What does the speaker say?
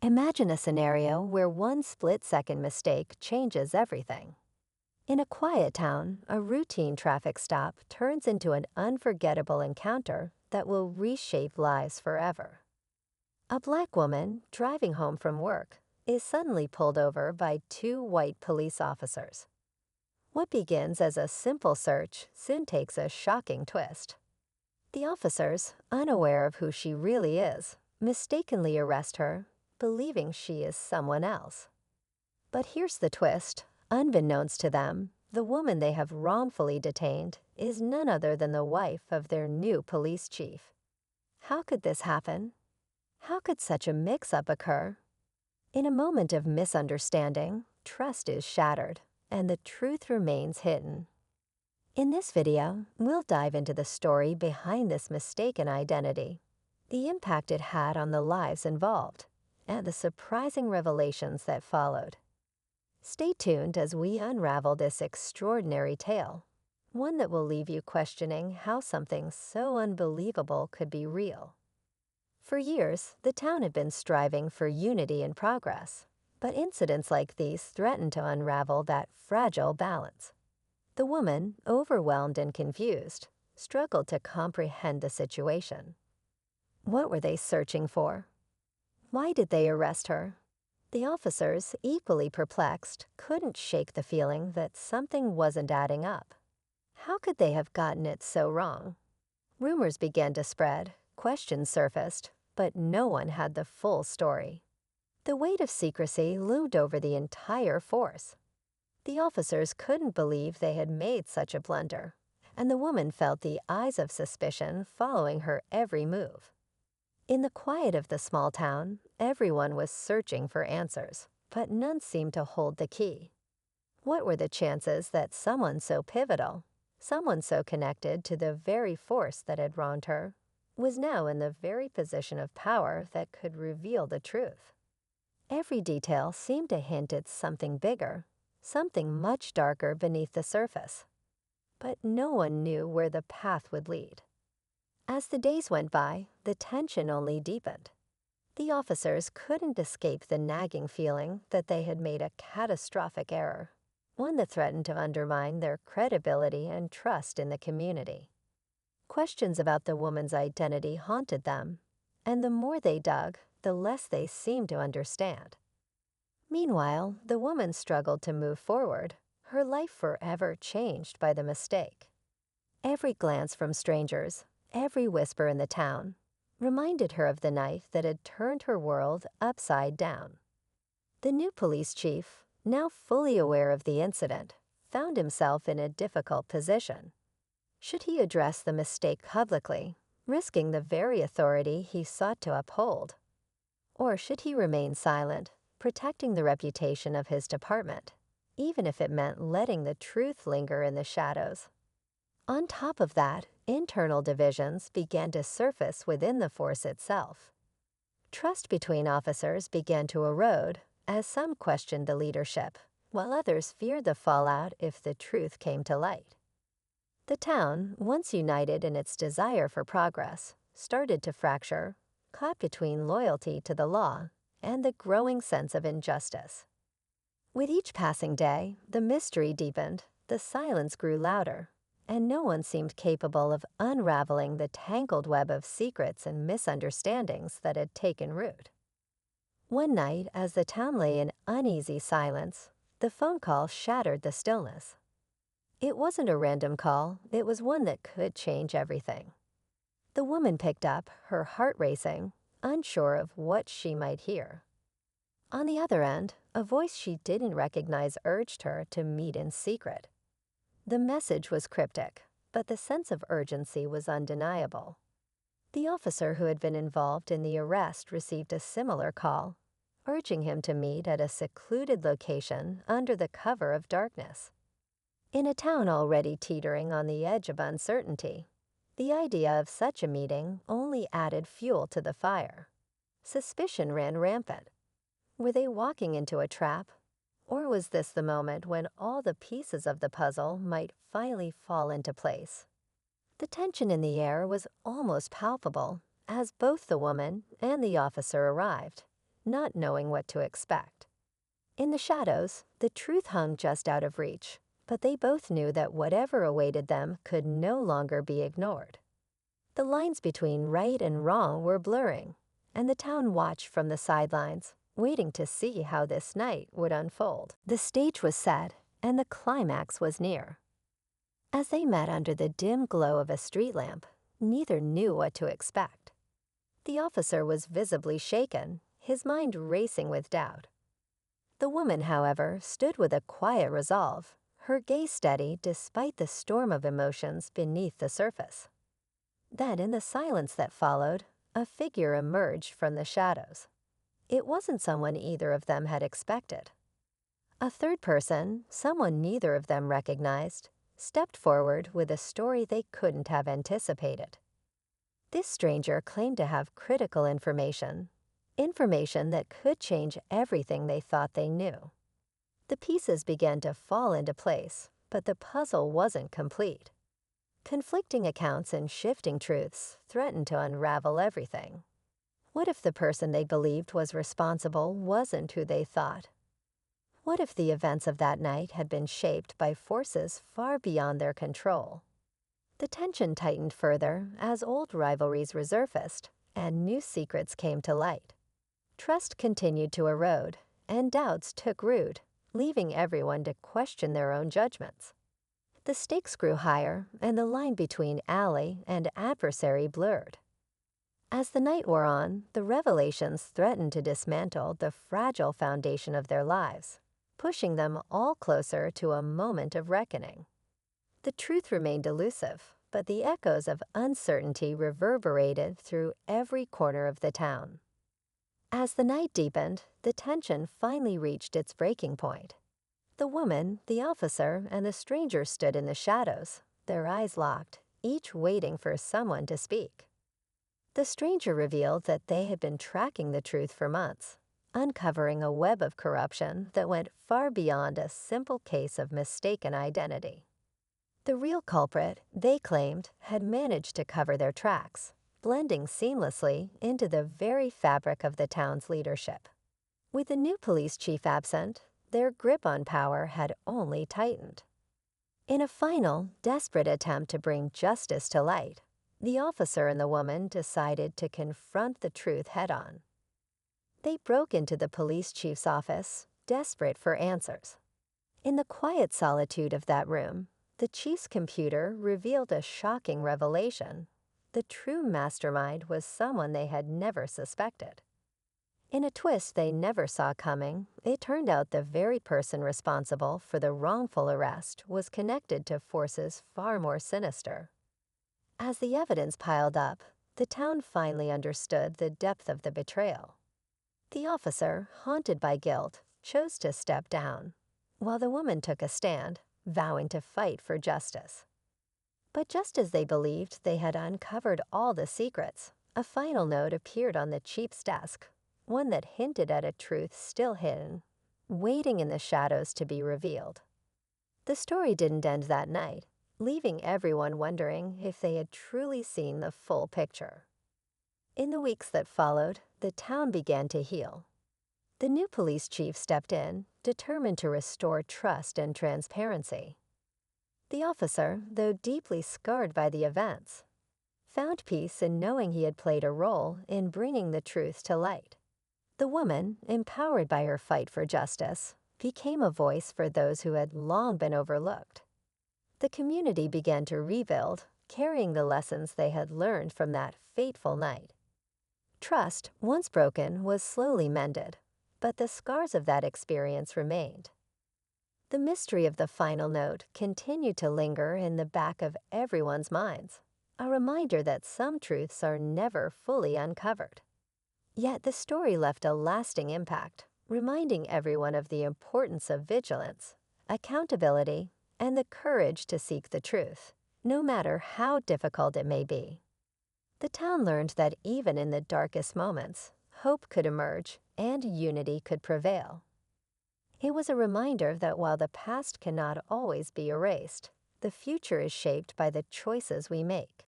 Imagine a scenario where one split-second mistake changes everything. In a quiet town, a routine traffic stop turns into an unforgettable encounter that will reshape lives forever. A black woman, driving home from work, is suddenly pulled over by two white police officers. What begins as a simple search soon takes a shocking twist. The officers, unaware of who she really is, mistakenly arrest her, believing she is someone else. But here's the twist. Unbeknownst to them, the woman they have wrongfully detained is none other than the wife of their new police chief. How could this happen? How could such a mix-up occur? In a moment of misunderstanding, trust is shattered, and the truth remains hidden. In this video, we'll dive into the story behind this mistaken identity, the impact it had on the lives involved, and the surprising revelations that followed. Stay tuned as we unravel this extraordinary tale, one that will leave you questioning how something so unbelievable could be real. For years, the town had been striving for unity and progress, but incidents like these threatened to unravel that fragile balance. The woman, overwhelmed and confused, struggled to comprehend the situation. What were they searching for? Why did they arrest her? The officers, equally perplexed, couldn't shake the feeling that something wasn't adding up. How could they have gotten it so wrong? Rumors began to spread, questions surfaced, but no one had the full story. The weight of secrecy loomed over the entire force. The officers couldn't believe they had made such a blunder, and the woman felt the eyes of suspicion following her every move. In the quiet of the small town, everyone was searching for answers, but none seemed to hold the key. What were the chances that someone so pivotal, someone so connected to the very force that had wronged her, was now in the very position of power that could reveal the truth? Every detail seemed to hint at something bigger, something much darker beneath the surface. But no one knew where the path would lead. As the days went by, the tension only deepened. The officers couldn't escape the nagging feeling that they had made a catastrophic error, one that threatened to undermine their credibility and trust in the community. Questions about the woman's identity haunted them, and the more they dug, the less they seemed to understand. Meanwhile, the woman struggled to move forward, her life forever changed by the mistake. Every glance from strangers, every whisper in the town, reminded her of the knife that had turned her world upside down. The new police chief, now fully aware of the incident, found himself in a difficult position. Should he address the mistake publicly, risking the very authority he sought to uphold? Or should he remain silent, protecting the reputation of his department, even if it meant letting the truth linger in the shadows? On top of that, internal divisions began to surface within the force itself. Trust between officers began to erode as some questioned the leadership, while others feared the fallout if the truth came to light. The town, once united in its desire for progress, started to fracture, caught between loyalty to the law and the growing sense of injustice. With each passing day, the mystery deepened, the silence grew louder, and no one seemed capable of unraveling the tangled web of secrets and misunderstandings that had taken root. One night, as the town lay in uneasy silence, the phone call shattered the stillness. It wasn't a random call, it was one that could change everything. The woman picked up, her heart racing, unsure of what she might hear. On the other end, a voice she didn't recognize urged her to meet in secret. The message was cryptic, but the sense of urgency was undeniable. The officer who had been involved in the arrest received a similar call, urging him to meet at a secluded location under the cover of darkness. In a town already teetering on the edge of uncertainty, the idea of such a meeting only added fuel to the fire. Suspicion ran rampant. Were they walking into a trap? Or was this the moment when all the pieces of the puzzle might finally fall into place? The tension in the air was almost palpable as both the woman and the officer arrived, not knowing what to expect. In the shadows, the truth hung just out of reach, but they both knew that whatever awaited them could no longer be ignored. The lines between right and wrong were blurring, and the town watched from the sidelines, waiting to see how this night would unfold. The stage was set, and the climax was near. As they met under the dim glow of a street lamp, neither knew what to expect. The officer was visibly shaken, his mind racing with doubt. The woman, however, stood with a quiet resolve, her gaze steady despite the storm of emotions beneath the surface. Then, in the silence that followed, a figure emerged from the shadows. It wasn't someone either of them had expected. A third person, someone neither of them recognized, stepped forward with a story they couldn't have anticipated. This stranger claimed to have critical information that could change everything they thought they knew. The pieces began to fall into place, but the puzzle wasn't complete. Conflicting accounts and shifting truths threatened to unravel everything. What if the person they believed was responsible wasn't who they thought? What if the events of that night had been shaped by forces far beyond their control? The tension tightened further as old rivalries resurfaced and new secrets came to light. Trust continued to erode, and doubts took root, leaving everyone to question their own judgments. The stakes grew higher, and the line between ally and adversary blurred. As the night wore on, the revelations threatened to dismantle the fragile foundation of their lives, pushing them all closer to a moment of reckoning. The truth remained elusive, but the echoes of uncertainty reverberated through every corner of the town. As the night deepened, the tension finally reached its breaking point. The woman, the officer, and the stranger stood in the shadows, their eyes locked, each waiting for someone to speak. The stranger revealed that they had been tracking the truth for months, uncovering a web of corruption that went far beyond a simple case of mistaken identity. The real culprit, they claimed, had managed to cover their tracks, blending seamlessly into the very fabric of the town's leadership. With the new police chief absent, their grip on power had only tightened. In a final, desperate attempt to bring justice to light, the officer and the woman decided to confront the truth head-on. They broke into the police chief's office, desperate for answers. In the quiet solitude of that room, the chief's computer revealed a shocking revelation. The true mastermind was someone they had never suspected. In a twist they never saw coming, it turned out the very person responsible for the wrongful arrest was connected to forces far more sinister. As the evidence piled up, the town finally understood the depth of the betrayal. The officer, haunted by guilt, chose to step down, while the woman took a stand, vowing to fight for justice. But just as they believed they had uncovered all the secrets, a final note appeared on the chief's desk, one that hinted at a truth still hidden, waiting in the shadows to be revealed. The story didn't end that night, leaving everyone wondering if they had truly seen the full picture. In the weeks that followed, the town began to heal. The new police chief stepped in, determined to restore trust and transparency. The officer, though deeply scarred by the events, found peace in knowing he had played a role in bringing the truth to light. The woman, empowered by her fight for justice, became a voice for those who had long been overlooked. The community began to rebuild, carrying the lessons they had learned from that fateful night. Trust, once broken, was slowly mended, but the scars of that experience remained. The mystery of the final note continued to linger in the back of everyone's minds, a reminder that some truths are never fully uncovered. Yet the story left a lasting impact, reminding everyone of the importance of vigilance, accountability, and the courage to seek the truth, no matter how difficult it may be. The town learned that even in the darkest moments, hope could emerge and unity could prevail. It was a reminder that while the past cannot always be erased, the future is shaped by the choices we make.